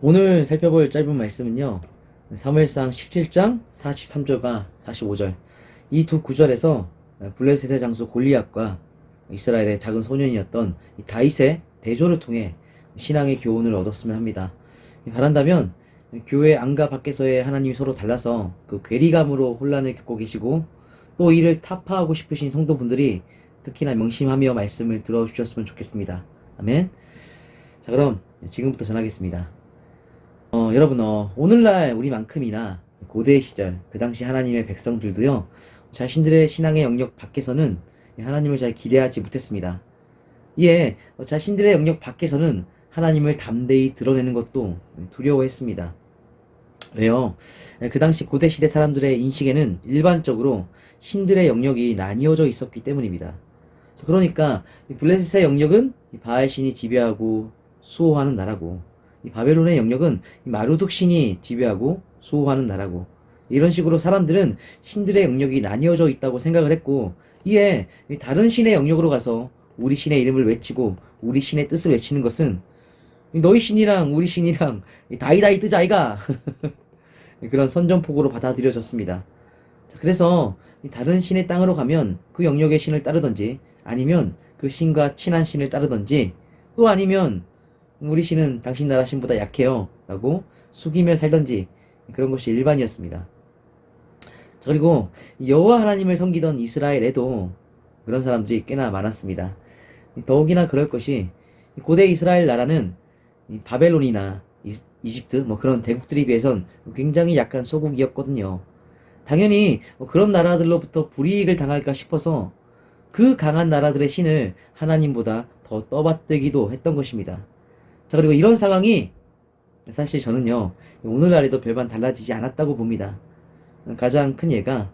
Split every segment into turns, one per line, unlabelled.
오늘 살펴볼 짧은 말씀은요, 사무엘상 17장 43절과 45절. 이 두 구절에서 블레셋의 장수 골리앗과 이스라엘의 작은 소년이었던 이 다윗의 대조를 통해 신앙의 교훈을 얻었으면 합니다. 바란다면 교회 안과 밖에서의 하나님이 서로 달라서 그 괴리감으로 혼란을 겪고 계시고, 또 이를 타파하고 싶으신 성도분들이 특히나 명심하며 말씀을 들어주셨으면 좋겠습니다. 아멘. 자, 그럼 지금부터 전하겠습니다. 여러분, 오늘날 우리만큼이나 고대 시절, 그 당시 하나님의 백성들도요, 자신들의 신앙의 영역 밖에서는 하나님을 잘 기대하지 못했습니다. 이에 자신들의 영역 밖에서는 하나님을 담대히 드러내는 것도 두려워했습니다. 왜요? 그 당시 고대 시대 사람들의 인식에는 일반적으로 신들의 영역이 나뉘어져 있었기 때문입니다. 그러니까 블레셋의 영역은 바알 신이 지배하고 수호하는 나라고, 이 바벨론의 영역은 마루둑 신이 지배하고 수호하는 나라고, 이런 식으로 사람들은 신들의 영역이 나뉘어져 있다고 생각을 했고, 이에 다른 신의 영역으로 가서 우리 신의 이름을 외치고 우리 신의 뜻을 외치는 것은 너희 신이랑 우리 신이랑 다이다이 뜨자 아이가 그런 선전포고로 받아들여졌습니다. 그래서 다른 신의 땅으로 가면 그 영역의 신을 따르던지, 아니면 그 신과 친한 신을 따르던지, 또 아니면 우리 신은 당신 나라 신보다 약해요 라고 숙이며 살던지, 그런 것이 일반이었습니다. 자, 그리고 여호와 하나님을 섬기던 이스라엘에도 그런 사람들이 꽤나 많았습니다. 더욱이나 그럴 것이, 고대 이스라엘 나라는 바벨론이나 이집트 그런 대국들에 비해선 굉장히 약한 소국이었거든요. 당연히 그런 나라들로부터 불이익을 당할까 싶어서 그 강한 나라들의 신을 하나님보다 더 떠받들기도 했던 것입니다. 자, 그리고 이런 상황이 사실 저는요, 오늘날에도 별반 달라지지 않았다고 봅니다. 가장 큰 예가,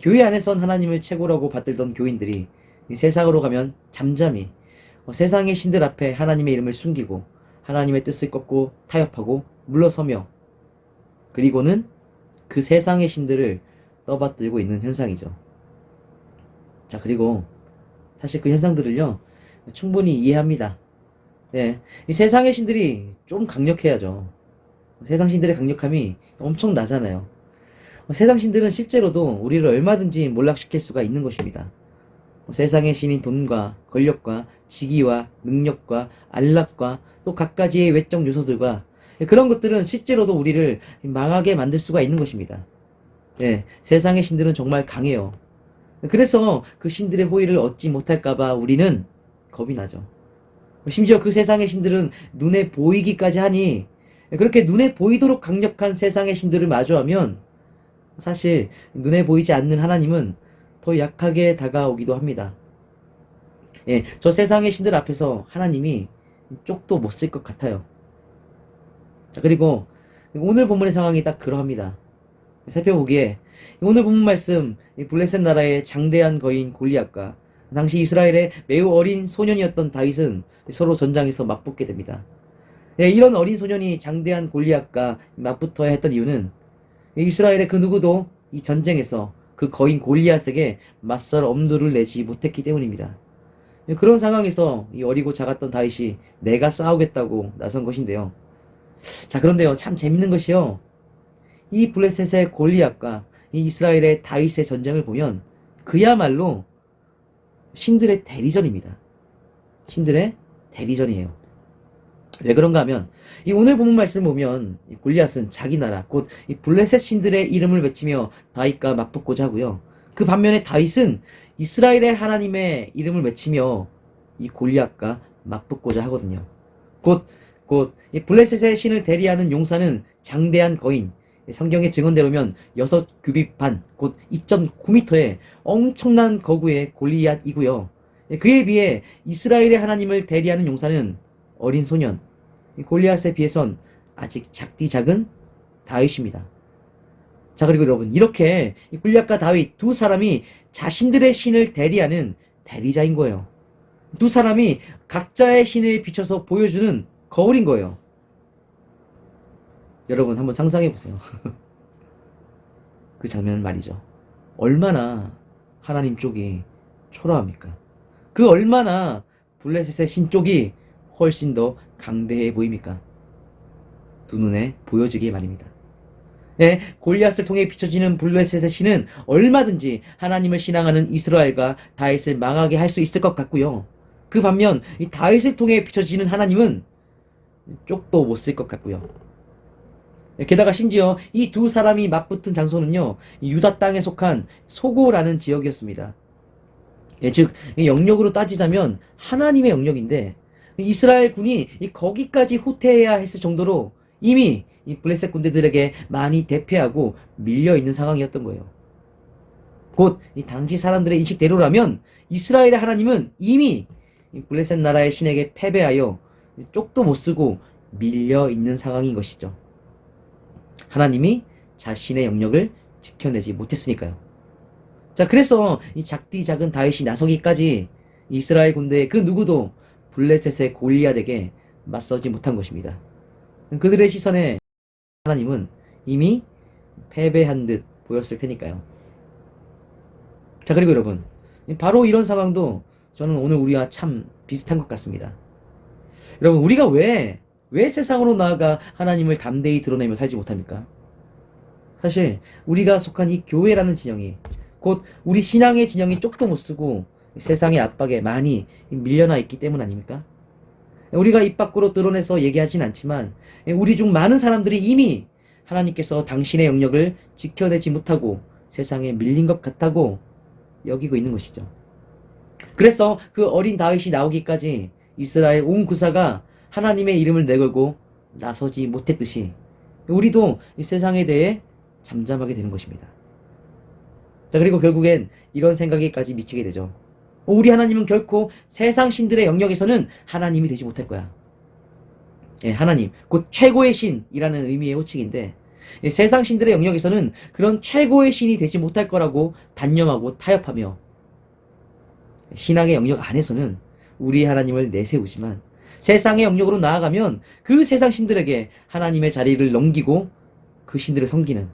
교회 안에선 하나님을 최고라고 받들던 교인들이 세상으로 가면 잠잠히 세상의 신들 앞에 하나님의 이름을 숨기고 하나님의 뜻을 꺾고 타협하고 물러서며, 그리고는 그 세상의 신들을 떠받들고 있는 현상이죠. 자, 그리고 사실 그 현상들을요, 충분히 이해합니다. 네, 이 세상의 신들이 좀 강력해야죠. 세상 신들의 강력함이 엄청 나잖아요. 세상 신들은 실제로도 우리를 얼마든지 몰락시킬 수가 있는 것입니다. 세상의 신인 돈과 권력과 직위와 능력과 안락과 또 갖가지의 외적 요소들과 그런 것들은 실제로도 우리를 망하게 만들 수가 있는 것입니다. 네, 세상의 신들은 정말 강해요. 그래서 그 신들의 호의를 얻지 못할까봐 우리는 겁이 나죠. 심지어 그 세상의 신들은 눈에 보이기까지 하니, 그렇게 눈에 보이도록 강력한 세상의 신들을 마주하면 사실 눈에 보이지 않는 하나님은 더 약하게 다가오기도 합니다. 예, 저 세상의 신들 앞에서 하나님이 쪽도 못 쓸 것 같아요. 자, 그리고 오늘 본문의 상황이 딱 그러합니다. 살펴보기에 오늘 본문 말씀, 블레셋 나라의 장대한 거인 골리앗과 당시 이스라엘의 매우 어린 소년이었던 다윗은 서로 전장에서 맞붙게 됩니다. 예, 이런 어린 소년이 장대한 골리앗과 맞붙어야 했던 이유는 이스라엘의 그 누구도 이 전쟁에서 그 거인 골리앗에게 맞설 엄두를 내지 못했기 때문입니다. 예, 그런 상황에서 이 어리고 작았던 다윗이 내가 싸우겠다고 나선 것인데요. 자, 그런데요, 참 재밌는 것이요, 이 블레셋의 골리앗과 이 이스라엘의 다윗의 전쟁을 보면 그야말로 신들의 대리전입니다. 신들의 대리전이에요. 왜 그런가 하면, 이 오늘 본문 말씀을 보면 이 골리앗은 자기 나라 곧 이 블레셋 신들의 이름을 외치며 다윗과 맞붙고자 하고요. 그 반면에 다윗은 이스라엘의 하나님의 이름을 외치며 이 골리앗과 맞붙고자 하거든요. 곧 이 블레셋의 신을 대리하는 용사는 장대한 거인, 성경의 증언대로면 6규빗 반, 곧 2.9m의 엄청난 거구의 골리앗이고요. 그에 비해 이스라엘의 하나님을 대리하는 용사는 어린 소년, 골리앗에 비해선 아직 작디 작은 다윗입니다. 자, 그리고 여러분, 이렇게 골리앗과 다윗 두 사람이 자신들의 신을 대리하는 대리자인 거예요. 두 사람이 각자의 신을 비춰서 보여주는 거울인 거예요. 여러분, 한번 상상해 보세요. 그 장면 말이죠. 얼마나 하나님 쪽이 초라합니까? 그 얼마나 블레셋의 신 쪽이 훨씬 더 강대해 보입니까? 두 눈에 보여지게 말입니다. 네, 골리앗을 통해 비춰지는 블레셋의 신은 얼마든지 하나님을 신앙하는 이스라엘과 다윗을 망하게 할 수 있을 것 같고요. 그 반면 이 다윗을 통해 비춰지는 하나님은 쪽도 못 쓸 것 같고요. 게다가 심지어 이 두 사람이 맞붙은 장소는요, 유다 땅에 속한 소고라는 지역이었습니다. 즉 영역으로 따지자면 하나님의 영역인데, 이스라엘 군이 거기까지 후퇴해야 했을 정도로 이미 이 블레셋 군대들에게 많이 대패하고 밀려 있는 상황이었던 거예요. 곧 이 당시 사람들의 인식대로라면 이스라엘의 하나님은 이미 이 블레셋 나라의 신에게 패배하여 쪽도 못 쓰고 밀려 있는 상황인 것이죠. 하나님이 자신의 영역을 지켜내지 못했으니까요. 자, 그래서 이 작디 작은 다윗이 나서기까지 이스라엘 군대의 그 누구도 블레셋의 골리앗에게 맞서지 못한 것입니다. 그들의 시선에 하나님은 이미 패배한 듯 보였을 테니까요. 자, 그리고 여러분, 바로 이런 상황도 저는 오늘 우리와 참 비슷한 것 같습니다. 여러분, 우리가 왜 세상으로 나아가 하나님을 담대히 드러내며 살지 못합니까? 사실 우리가 속한 이 교회라는 진영이, 곧 우리 신앙의 진영이 쪽도 못 쓰고 세상의 압박에 많이 밀려나 있기 때문 아닙니까? 우리가 입 밖으로 드러내서 얘기하진 않지만 우리 중 많은 사람들이 이미 하나님께서 당신의 영역을 지켜내지 못하고 세상에 밀린 것 같다고 여기고 있는 것이죠. 그래서 그 어린 다윗이 나오기까지 이스라엘 온 구사가 하나님의 이름을 내걸고 나서지 못했듯이 우리도 이 세상에 대해 잠잠하게 되는 것입니다. 자, 그리고 결국엔 이런 생각에까지 미치게 되죠. 우리 하나님은 결코 세상 신들의 영역에서는 하나님이 되지 못할 거야. 예, 하나님, 곧 최고의 신이라는 의미의 호칭인데, 세상 신들의 영역에서는 그런 최고의 신이 되지 못할 거라고 단념하고 타협하며, 신앙의 영역 안에서는 우리 하나님을 내세우지만, 세상의 영역으로 나아가면 그 세상 신들에게 하나님의 자리를 넘기고 그 신들을 섬기는,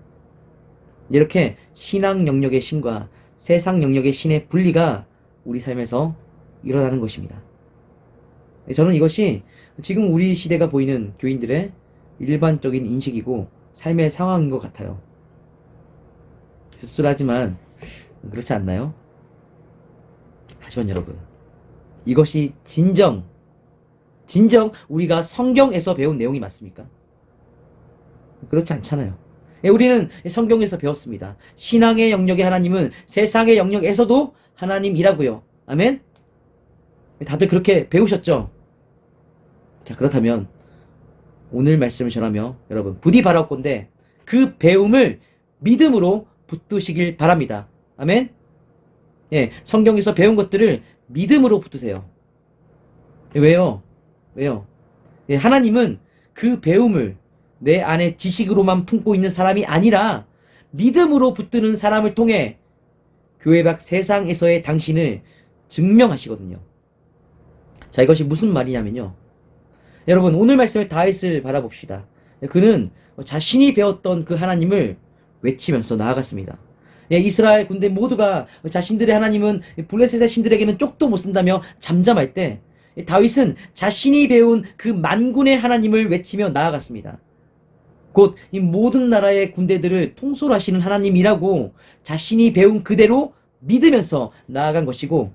이렇게 신앙 영역의 신과 세상 영역의 신의 분리가 우리 삶에서 일어나는 것입니다. 저는 이것이 지금 우리 시대가 보이는 교인들의 일반적인 인식이고 삶의 상황인 것 같아요. 씁쓸하지만 그렇지 않나요? 하지만 여러분, 이것이 진정 우리가 성경에서 배운 내용이 맞습니까? 그렇지 않잖아요. 우리는 성경에서 배웠습니다. 신앙의 영역의 하나님은 세상의 영역에서도 하나님이라고요. 아멘? 다들 그렇게 배우셨죠? 자, 그렇다면 오늘 말씀을 전하며 여러분 부디 바라옵건대 그 배움을 믿음으로 붙드시길 바랍니다. 아멘? 예, 성경에서 배운 것들을 믿음으로 붙드세요. 왜요? 예, 하나님은 그 배움을 내 안에 지식으로만 품고 있는 사람이 아니라 믿음으로 붙드는 사람을 통해 교회 밖 세상에서의 당신을 증명하시거든요. 자, 이것이 무슨 말이냐면요. 여러분, 오늘 말씀을 다윗을 바라봅시다. 그는 자신이 배웠던 그 하나님을 외치면서 나아갔습니다. 예, 이스라엘 군대 모두가 자신들의 하나님은 블레셋의 신들에게는 쪽도 못 쓴다며 잠잠할 때 다윗은 자신이 배운 그 만군의 하나님을 외치며 나아갔습니다. 곧 이 모든 나라의 군대들을 통솔하시는 하나님이라고 자신이 배운 그대로 믿으면서 나아간 것이고,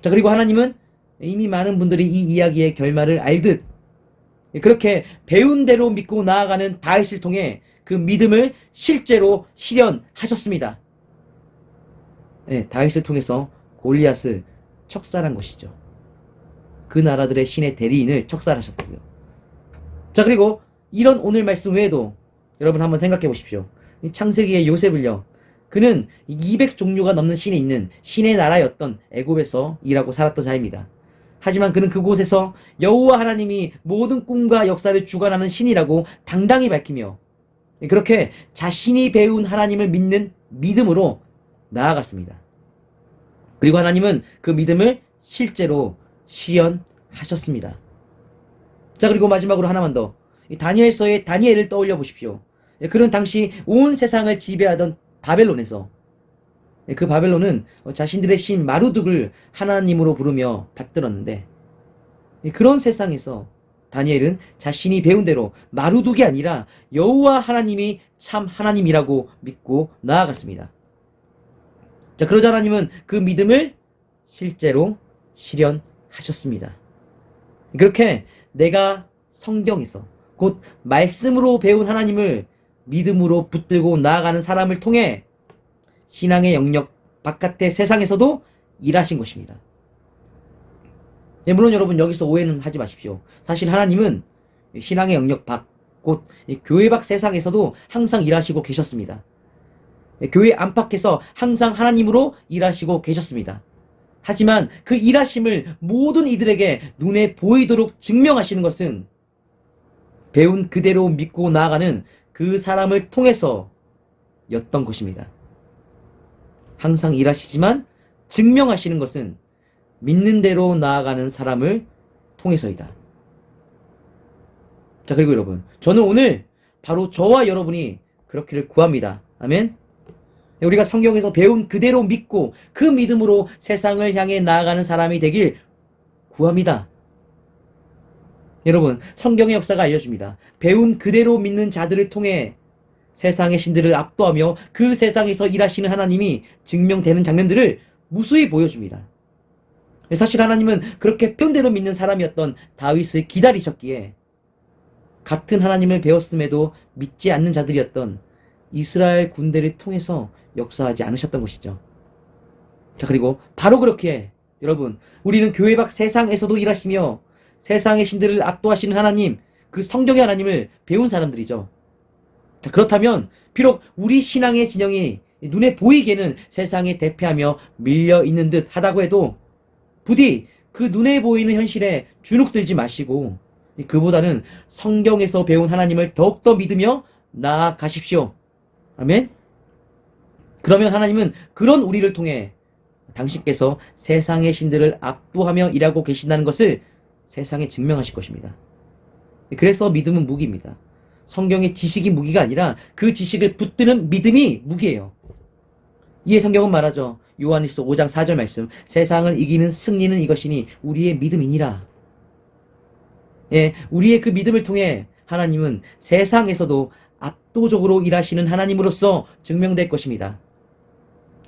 자, 그리고 하나님은 이미 많은 분들이 이 이야기의 결말을 알듯 그렇게 배운 대로 믿고 나아가는 다윗을 통해 그 믿음을 실제로 실현하셨습니다. 네, 다윗을 통해서 골리앗을 척살한 것이죠. 그 나라들의 신의 대리인을 척살하셨다고요. 자, 그리고 이런 오늘 말씀 외에도 여러분 한번 생각해 보십시오. 창세기의 요셉을요, 그는 200종류가 넘는 신이 있는 신의 나라였던 애굽에서 일하고 살았던 자입니다. 하지만 그는 그곳에서 여호와 하나님이 모든 꿈과 역사를 주관하는 신이라고 당당히 밝히며 그렇게 자신이 배운 하나님을 믿는 믿음으로 나아갔습니다. 그리고 하나님은 그 믿음을 실제로 실현하셨습니다. 자, 그리고 마지막으로 하나만 더, 다니엘서의 다니엘을 떠올려 보십시오. 그는 당시 온 세상을 지배하던 바벨론에서, 그 바벨론은 자신들의 신 마루둑을 하나님으로 부르며 받들었는데, 그런 세상에서 다니엘은 자신이 배운 대로 마루둑이 아니라 여호와 하나님이 참 하나님이라고 믿고 나아갔습니다. 자, 그러자 하나님은 그 믿음을 실제로 실현하셨습니다. 그렇게 내가 성경에서 곧 말씀으로 배운 하나님을 믿음으로 붙들고 나아가는 사람을 통해 신앙의 영역 바깥의 세상에서도 일하신 것입니다. 네, 물론 여러분 여기서 오해는 하지 마십시오. 사실 하나님은 신앙의 영역 밖, 곧 교회 밖 세상에서도 항상 일하시고 계셨습니다. 교회 안팎에서 항상 하나님으로 일하시고 계셨습니다. 하지만 그 일하심을 모든 이들에게 눈에 보이도록 증명하시는 것은 배운 그대로 믿고 나아가는 그 사람을 통해서 였던 것입니다. 항상 일하시지만 증명하시는 것은 믿는 대로 나아가는 사람을 통해서이다. 자, 그리고 여러분, 저는 오늘 바로 저와 여러분이 그렇기를 구합니다. 아멘. 우리가 성경에서 배운 그대로 믿고 그 믿음으로 세상을 향해 나아가는 사람이 되길 구합니다. 여러분, 성경의 역사가 알려줍니다. 배운 그대로 믿는 자들을 통해 세상의 신들을 압도하며 그 세상에서 일하시는 하나님이 증명되는 장면들을 무수히 보여줍니다. 사실 하나님은 그렇게 배운 대로 믿는 사람이었던 다윗을 기다리셨기에 같은 하나님을 배웠음에도 믿지 않는 자들이었던 이스라엘 군대를 통해서 역사하지 않으셨던 것이죠. 자, 그리고 바로 그렇게 여러분, 우리는 교회 밖 세상에서도 일하시며 세상의 신들을 압도하시는 하나님, 그 성경의 하나님을 배운 사람들이죠. 자, 그렇다면 비록 우리 신앙의 진영이 눈에 보이기에는 세상에 대패하며 밀려 있는 듯 하다고 해도 부디 그 눈에 보이는 현실에 주눅들지 마시고 그보다는 성경에서 배운 하나님을 더욱더 믿으며 나아가십시오. 아멘. 그러면 하나님은 그런 우리를 통해 당신께서 세상의 신들을 압도하며 일하고 계신다는 것을 세상에 증명하실 것입니다. 그래서 믿음은 무기입니다. 성경의 지식이 무기가 아니라 그 지식을 붙드는 믿음이 무기예요. 이에 성경은 말하죠. 요한일서 5장 4절 말씀, 세상을 이기는 승리는 이것이니 우리의 믿음이니라. 예, 우리의 그 믿음을 통해 하나님은 세상에서도 압도적으로 일하시는 하나님으로서 증명될 것입니다.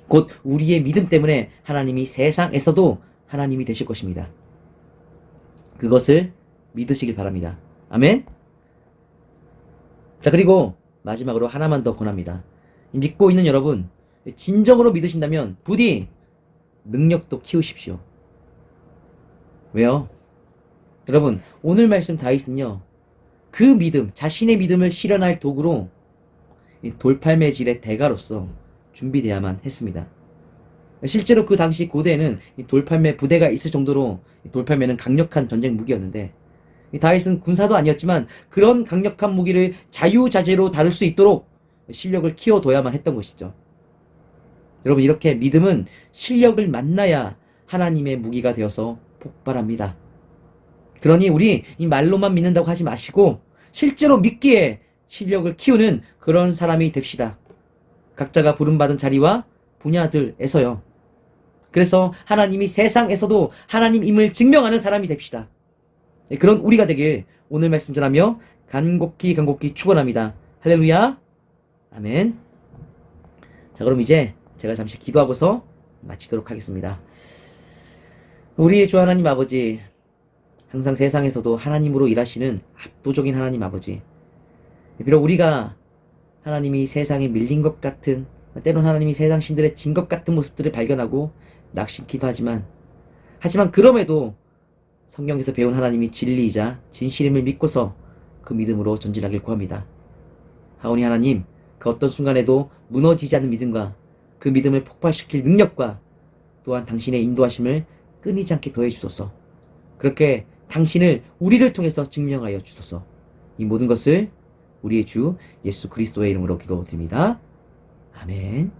곧 우리의 믿음 때문에 하나님이 세상에서도 하나님이 되실 것입니다. 그것을 믿으시길 바랍니다. 아멘. 자, 그리고 마지막으로 하나만 더 권합니다. 믿고 있는 여러분, 진정으로 믿으신다면 부디 능력도 키우십시오. 왜요? 여러분, 오늘 말씀 다윗은요, 그 믿음, 자신의 믿음을 실현할 도구로 돌팔매질의 대가로서 준비되어야만 했습니다. 실제로 그 당시 고대에는 돌팔매 부대가 있을 정도로 돌팔매는 강력한 전쟁 무기였는데 다윗은 군사도 아니었지만 그런 강력한 무기를 자유자재로 다룰 수 있도록 실력을 키워둬야만 했던 것이죠. 여러분, 이렇게 믿음은 실력을 만나야 하나님의 무기가 되어서 폭발합니다. 그러니 우리 이 말로만 믿는다고 하지 마시고 실제로 믿기에 실력을 키우는 그런 사람이 됩시다. 각자가 부름받은 자리와 분야들에서요. 그래서 하나님이 세상에서도 하나님임을 증명하는 사람이 됩시다. 그런 우리가 되길 오늘 말씀 전하며 간곡히 축원합니다. 할렐루야. 아멘. 자, 그럼 이제 제가 잠시 기도하고서 마치도록 하겠습니다. 우리의 주 하나님 아버지, 항상 세상에서도 하나님으로 일하시는 압도적인 하나님 아버지, 비록 우리가 하나님이 세상에 밀린 것 같은, 때론 하나님이 세상 신들의 진 것 같은 모습들을 발견하고 낙심키도 하지만 그럼에도 성경에서 배운 하나님이 진리이자 진실임을 믿고서 그 믿음으로 전진하길 구합니다. 하오니 하나님, 그 어떤 순간에도 무너지지 않는 믿음과 그 믿음을 폭발시킬 능력과 또한 당신의 인도하심을 끊이지 않게 더해 주소서. 그렇게 당신을 우리를 통해서 증명하여 주소서. 이 모든 것을 우리의 주 예수 그리스도의 이름으로 기도드립니다. 아멘.